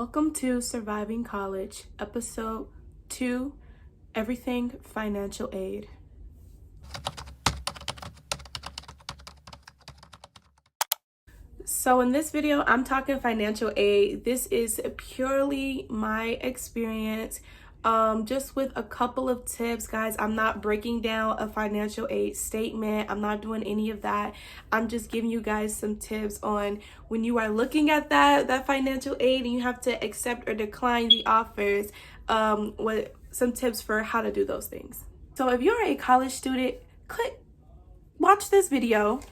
Welcome to Surviving College, Episode 2, Everything Financial Aid. So in this video, I'm talking financial aid. This is purely my experience, just with a couple of tips, guys. I'm not breaking down a financial aid statement. I'm not doing any of that. I'm just giving you guys some tips on when you are looking at that financial aid and you have to accept or decline the offers, what some tips for how to do those things. So if you're a college student, watch this video,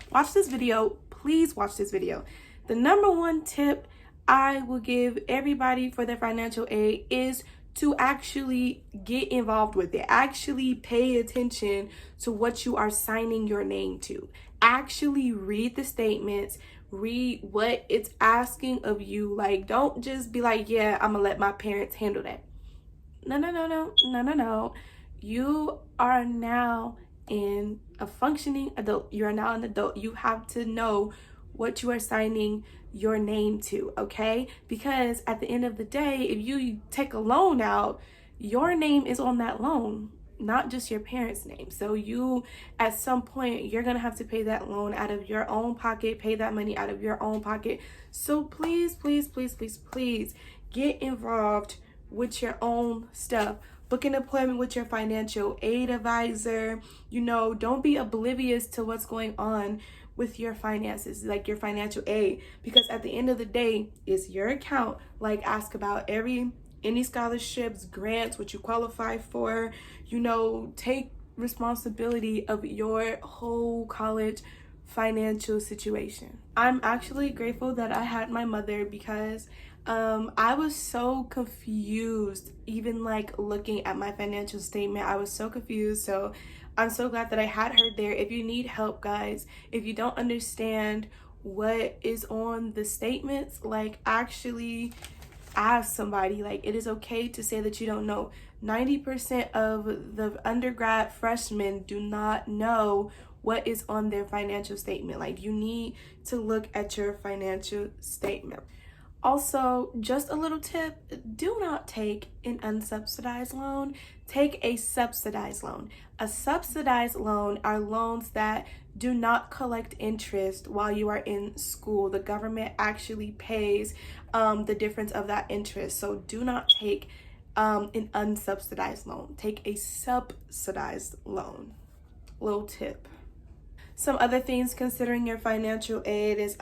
please watch this video. The number one tip I will give everybody for their financial aid is to actually get involved with it. Actually pay attention to what you are signing your name to. Actually read the statements, read what it's asking of you. Like, don't just be like, yeah, I'm gonna let my parents handle that. No. You are now in a functioning adult. You're now an adult. You have to know what you are signing your name to, okay? Because at the end of the day, if you take a loan out, your name is on that loan, not just your parents' name. So you, at some point, you're gonna have to pay that loan out of your own pocket, pay that money out of your own pocket. So please get involved with your own stuff. Book an appointment with your financial aid advisor. Don't be oblivious to what's going on with your finances, like your financial aid, because at the end of the day, it's your account. Like, ask about any scholarships, grants, what you qualify for. Take responsibility of your whole college financial situation. I'm actually grateful that I had my mother, because I was so confused, even like looking at my financial statement. I was so confused. So I'm so glad that I had her there. If you need help, guys, if you don't understand what is on the statements, like, actually ask somebody. Like, it is okay to say that you don't know. 90% of the undergrad freshmen do not know what is on their financial statement. Like, you need to look at your financial statement. Also, just a little tip, do not take an unsubsidized loan. Take a subsidized loan. A subsidized loan are loans that do not collect interest while you are in school. The government actually pays the difference of that interest. So do not take an unsubsidized loan. Take a subsidized loan. Little tip. Some other things considering your financial aid is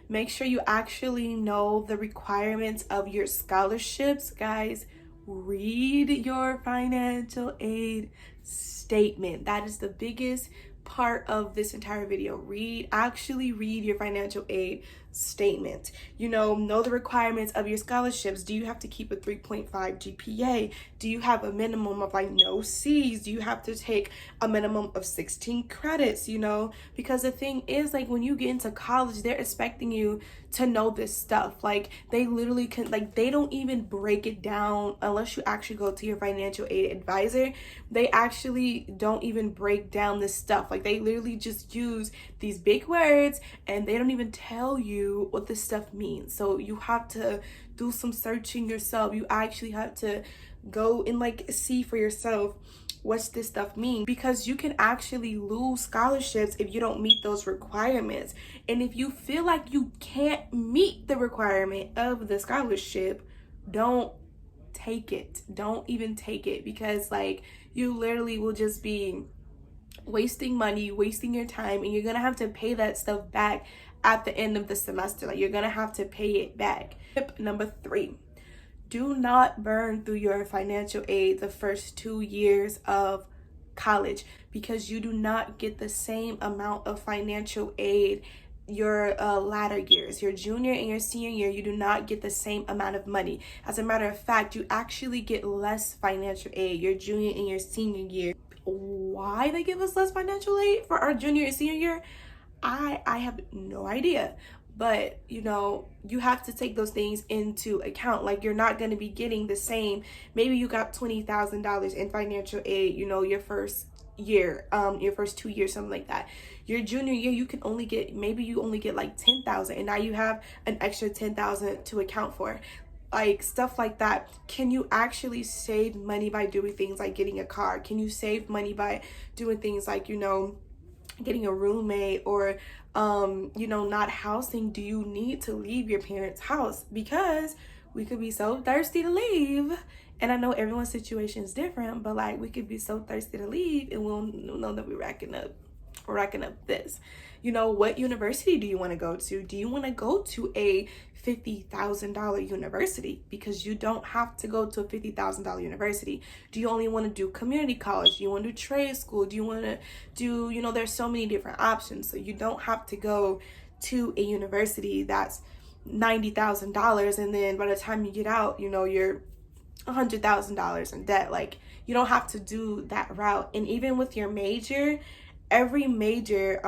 make sure you actually know the requirements of your scholarships. Guys, read your financial aid statement. That is the biggest part of this entire video. Actually read your financial aid statement. Know the requirements of your scholarships. Do you have to keep a 3.5 GPA? Do you have a minimum of no C's? Do you have to take a minimum of 16 credits? Because the thing is, like, when you get into college, they're expecting you to know this stuff. Like, they literally they don't even break it down unless you actually go to your financial aid advisor. They actually don't even break down this stuff. Like, they literally just use these big words and they don't even tell you what this stuff means. So you have to do some searching yourself. You actually have to go and see for yourself what's this stuff mean, because you can actually lose scholarships if you don't meet those requirements. And if you feel like you can't meet the requirement of the scholarship, don't take it. Don't even take it, because you literally will just be wasting money, wasting your time, and you're gonna have to pay that stuff back at the end of the semester. You're gonna have to pay it back. Tip number 3, do not burn through your financial aid the first 2 years of college, because you do not get the same amount of financial aid your latter years. Your junior and your senior year, you do not get the same amount of money. As a matter of fact, you actually get less financial aid your junior and your senior year. Why they give us less financial aid for our junior and senior year, I have no idea. But you have to take those things into account. Like, you're not going to be getting the same. Maybe you got $20,000 in financial aid, your first year, your first 2 years, something like that. Your junior year, you only get like 10,000, and now you have an extra 10,000 to account for. like stuff like that. Can you actually save money by doing things like getting a car? Can you save money by doing things like, getting a roommate, or not housing? Do you need to leave your parents' house? Because we could be so thirsty to leave, and I know everyone's situation is different, but like we could be so thirsty to leave and we'll know that we're racking up this. What university do you want to go to? Do you want to go to a $50,000 university? Because you don't have to go to a $50,000 university. Do you only want to do community college? Do you want to do trade school? Do you want to do, there's so many different options. So you don't have to go to a university that's $90,000 and then by the time you get out, you're $100,000 in debt. Like, you don't have to do that route. And even with your major, every major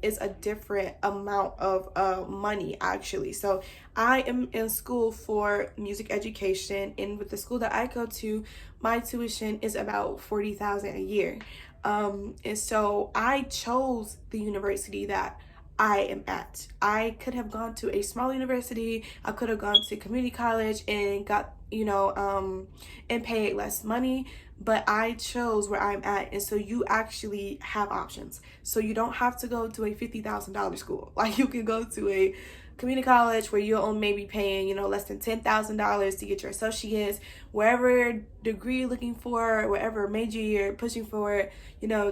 is a different amount of money, actually. So I am in school for music education, and with the school that I go to, my tuition is about $40,000 a year. And so I chose the university that I am at. I could have gone to a small university. I could have gone to community college and got, and paid less money, but I chose where I'm at. And so you actually have options. So you don't have to go to a $50,000 school. Like, you can go to a community college where you're maybe paying, less than $10,000 to get your associates, wherever degree you're looking for, whatever major you're pushing for,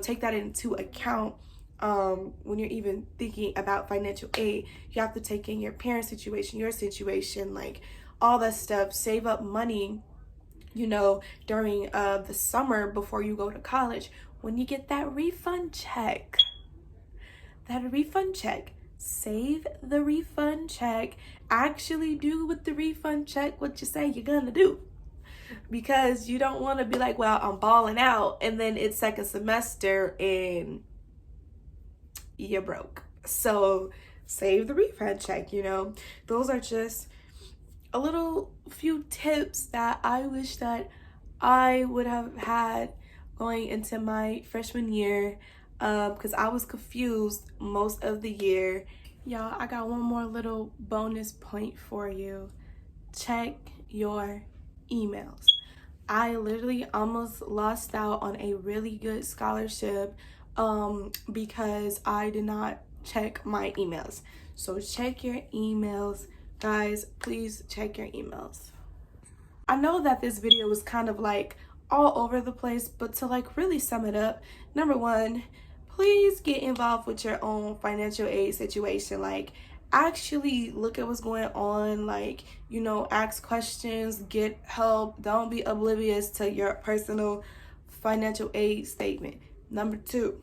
take that into account. When you're even thinking about financial aid, you have to take in your parents' situation, your situation, like all that stuff. Save up money, during the summer before you go to college. When you get that refund check, save the refund check. Actually do with the refund check what you say you're gonna do. Because you don't want to be like, well, I'm balling out, and then it's second semester and you're broke. So save the refund check. Those are just a little few tips that I wish that I would have had going into my freshman year, because I was confused most of the year. Y'all, I got one more little bonus point for you. Check your emails. I literally almost lost out on a really good scholarship because I did not check my emails. So check your emails, guys. Please check your emails. I know that this video was kind of like all over the place, but to like really sum it up, number one, please get involved with your own financial aid situation. Like, actually look at what's going on, like, ask questions, get help. Don't be oblivious to your personal financial aid statement. Number two,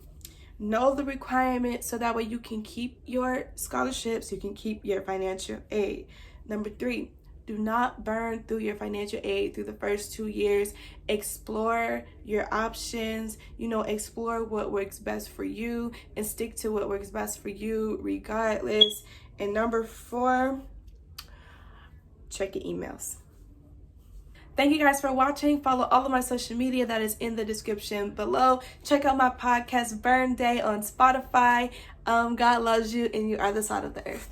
know the requirements so that way you can keep your scholarships, you can keep your financial aid. Number three, do not burn through your financial aid through the first 2 years. Explore your options, explore what works best for you and stick to what works best for you regardless. And number four, check your emails. Thank you guys for watching. Follow all of my social media that is in the description below. Check out my podcast, Burnday, on Spotify. God loves you and you are the salt of the earth.